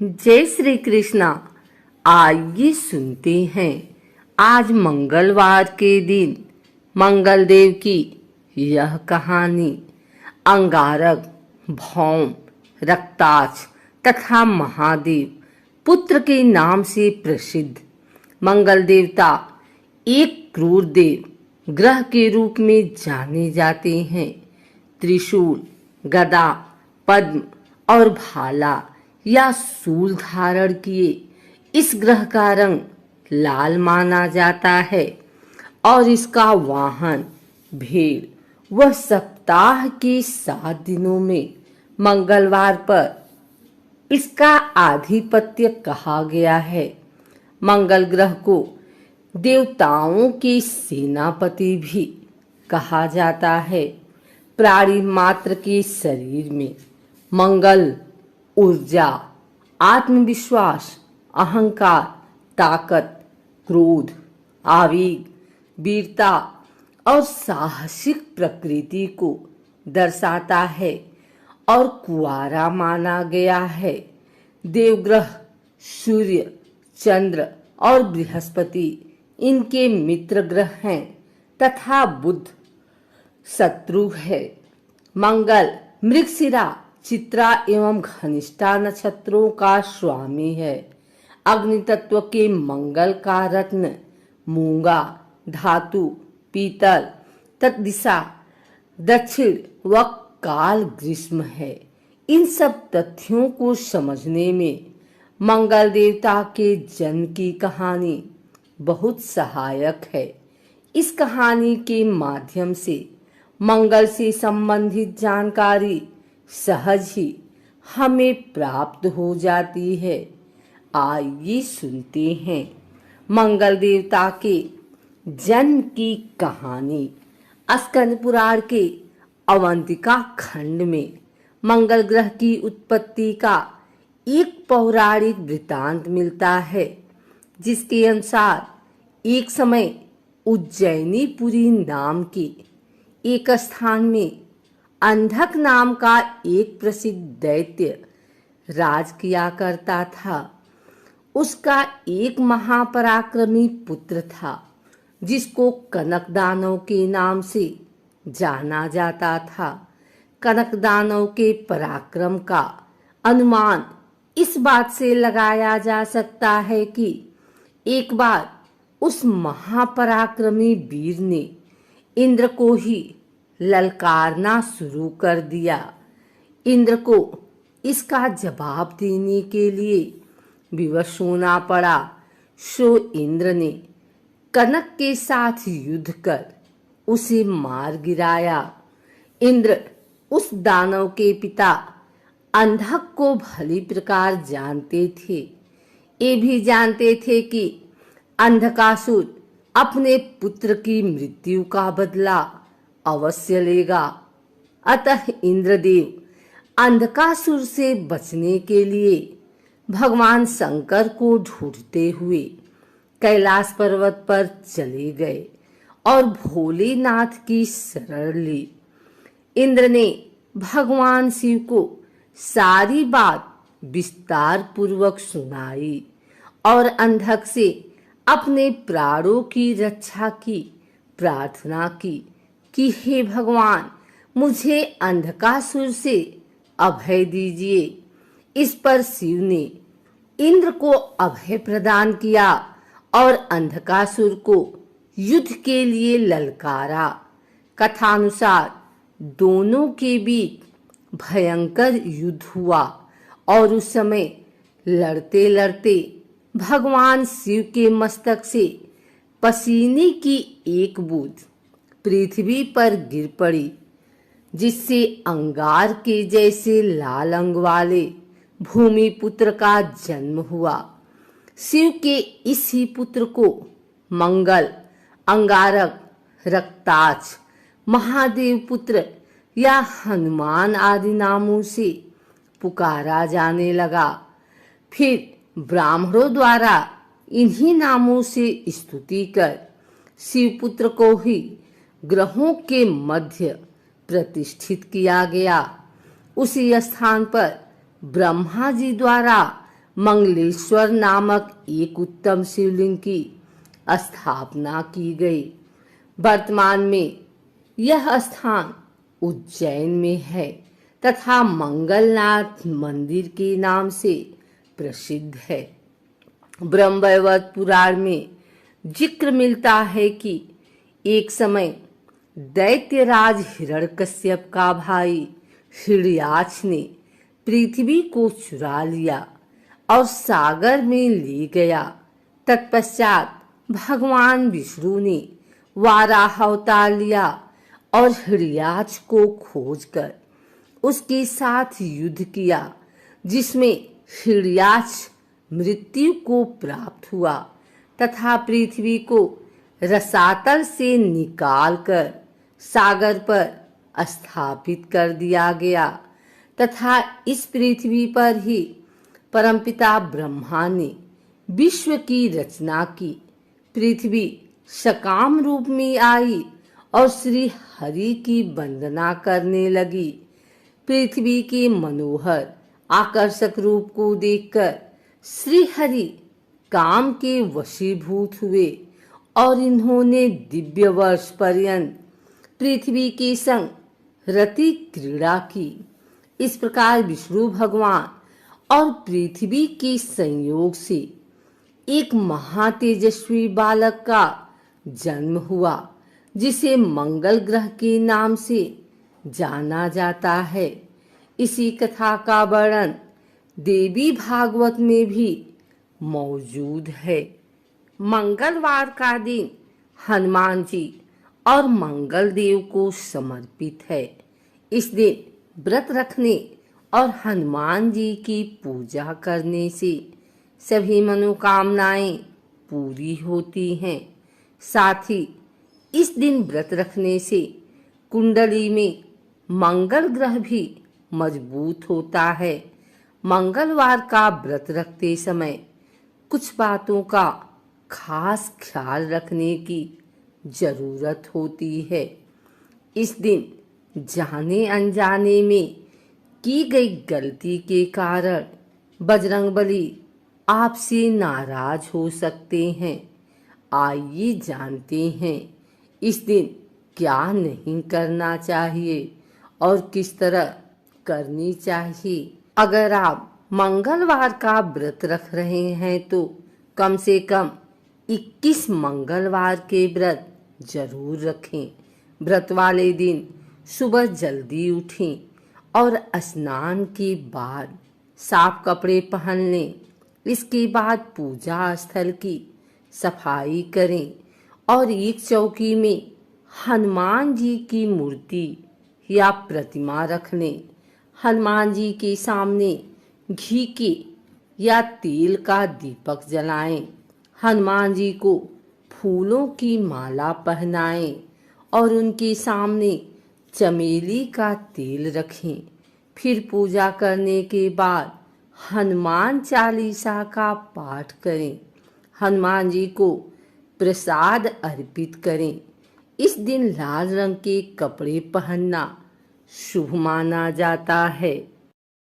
जय श्री कृष्णा। आइए सुनते हैं आज मंगलवार के दिन मंगल देव की यह कहानी। अंगारक, भौम, रक्ताक्ष तथा महादेव पुत्र के नाम से प्रसिद्ध मंगल देवता एक क्रूर देव ग्रह के रूप में जाने जाते हैं। त्रिशूल, गदा, पद्म और भाला या सूल धारण किए इस ग्रह का रंग लाल माना जाता है और इसका वाहन भेड़। वह सप्ताह के 7 दिनों में मंगलवार पर इसका आधिपत्य कहा गया है। मंगल ग्रह को देवताओं के सेनापति भी कहा जाता है। प्राणी मात्र के शरीर में मंगल ऊर्जा, आत्मविश्वास, अहंकार, ताकत, क्रोध, आवेग, वीरता और साहसिक प्रकृति को दर्शाता है और कुंवारा माना गया है। देवग्रह सूर्य, चंद्र और बृहस्पति इनके मित्र ग्रह हैं तथा बुध शत्रु है। मंगल मृगशिरा, चित्रा एवं घनिष्ठा नक्षत्रों का स्वामी है। अग्नि तत्व के मंगल का रत्न मूंगा, धातु, पीतल, तत्दिशा, दक्षिण व काल ग्रीष्म है। इन सब तथ्यों को समझने में मंगल देवता के जन्म की कहानी बहुत सहायक है। इस कहानी के माध्यम से मंगल से संबंधित जानकारी सहज ही हमें प्राप्त हो जाती है। आइए सुनते हैं मंगल देवता के जन्म की कहानी। स्कंद पुराण के अवंतिका खंड में मंगल ग्रह की उत्पत्ति का एक पौराणिक वृतांत मिलता है, जिसके अनुसार एक समय उज्जैनीपुरी नाम के एक स्थान में अंधक नाम का एक प्रसिद्ध दैत्य राज किया करता था। उसका एक महापराक्रमी पुत्र था जिसको कनक दानव के नाम से जाना जाता था। कनक दानव के पराक्रम का अनुमान इस बात से लगाया जा सकता है कि एक बार उस महापराक्रमी वीर ने इंद्र को ही ललकारना शुरू कर दिया। इंद्र को इसका जवाब देने के लिए विवश होना पड़ा। सो इंद्र ने कनक के साथ युद्ध कर उसे मार गिराया। इंद्र उस दानव के पिता अंधक को भली प्रकार जानते थे। ये भी जानते थे कि अंधकासुर अपने पुत्र की मृत्यु का बदला अवश्य लेगा। अतः इंद्रदेव अंधकासुर से बचने के लिए भगवान शंकर को ढूंढते हुए कैलाश पर्वत पर चले गए और भोलेनाथ की शरण ली। इंद्र ने भगवान शिव को सारी बात विस्तार पूर्वक सुनाई और अंधक से अपने प्राणों की रक्षा की प्रार्थना की कि हे भगवान, मुझे अंधकासुर से अभय दीजिए। इस पर शिव ने इंद्र को अभय प्रदान किया और अंधकासुर को युद्ध के लिए ललकारा। कथानुसार दोनों के बीच भयंकर युद्ध हुआ और उस समय लड़ते लड़ते भगवान शिव के मस्तक से पसीने की एक बूंद पृथ्वी पर गिर पड़ी, जिससे अंगार के जैसे लाल अंग वाले भूमि पुत्र का जन्म हुआ। शिव के इस ही पुत्र को मंगल, अंगारक, रक्ताक्ष, महादेव पुत्र या हनुमान आदि नामों से पुकारा जाने लगा। फिर ब्राह्मणों द्वारा इन्हीं नामों से स्तुति कर शिवपुत्र को ही ग्रहों के मध्य प्रतिष्ठित किया गया। उसी स्थान पर ब्रह्मा जी द्वारा मंगलेश्वर नामक एक उत्तम शिवलिंग की स्थापना की गई। वर्तमान में यह स्थान उज्जैन में है तथा मंगलनाथ मंदिर के नाम से प्रसिद्ध है। ब्रह्मवैवर्त पुराण में जिक्र मिलता है कि एक समय दैत्यराज हिरण्यकश्यप का भाई हिरण्याक्ष ने पृथ्वी को चुरा लिया और सागर में ले गया। तत्पश्चात भगवान विष्णु ने वाराह अवतार लिया और हिरण्याक्ष को खोजकर उसके साथ युद्ध किया, जिसमें हिरण्याक्ष मृत्यु को प्राप्त हुआ तथा पृथ्वी को रसातल से निकालकर सागर पर स्थापित कर दिया गया तथा इस पृथ्वी पर ही परमपिता ब्रह्मा ने विश्व की रचना की। पृथ्वी सकाम रूप में आई और श्री हरि की वंदना करने लगी। पृथ्वी के मनोहर आकर्षक रूप को देखकर श्री हरि काम के वशीभूत हुए और इन्होंने दिव्य वर्ष पर्यंत पृथ्वी के संग रति क्रीड़ा की। इस प्रकार विष्णु भगवान और पृथ्वी के संयोग से एक महातेजस्वी बालक का जन्म हुआ, जिसे मंगल ग्रह के नाम से जाना जाता है। इसी कथा का वर्णन देवी भागवत में भी मौजूद है। मंगलवार का दिन हनुमान जी और मंगल देव को समर्पित है। इस दिन व्रत रखने और हनुमान जी की पूजा करने से सभी मनोकामनाएं पूरी होती हैं। साथ ही इस दिन व्रत रखने से कुंडली में मंगल ग्रह भी मजबूत होता है। मंगलवार का व्रत रखते समय कुछ बातों का खास ख्याल रखने की जरूरत होती है। इस दिन जाने अनजाने में की गई गलती के कारण बजरंगबली आपसे नाराज हो सकते हैं। आइए जानते हैं इस दिन क्या नहीं करना चाहिए और किस तरह करनी चाहिए। अगर आप मंगलवार का व्रत रख रहे हैं तो कम से कम 21 मंगलवार के व्रत जरूर रखें। व्रत वाले दिन सुबह जल्दी उठें और स्नान के बाद साफ कपड़े पहन लें। इसके बाद पूजा स्थल की सफाई करें और एक चौकी में हनुमान जी की मूर्ति या प्रतिमा रख लें। हनुमान जी के सामने घी के या तेल का दीपक जलाएं। हनुमान जी को फूलों की माला पहनाएं और उनके सामने चमेली का तेल रखें। फिर पूजा करने के बाद हनुमान चालीसा का पाठ करें। हनुमान जी को प्रसाद अर्पित करें। इस दिन लाल रंग के कपड़े पहनना शुभ माना जाता है।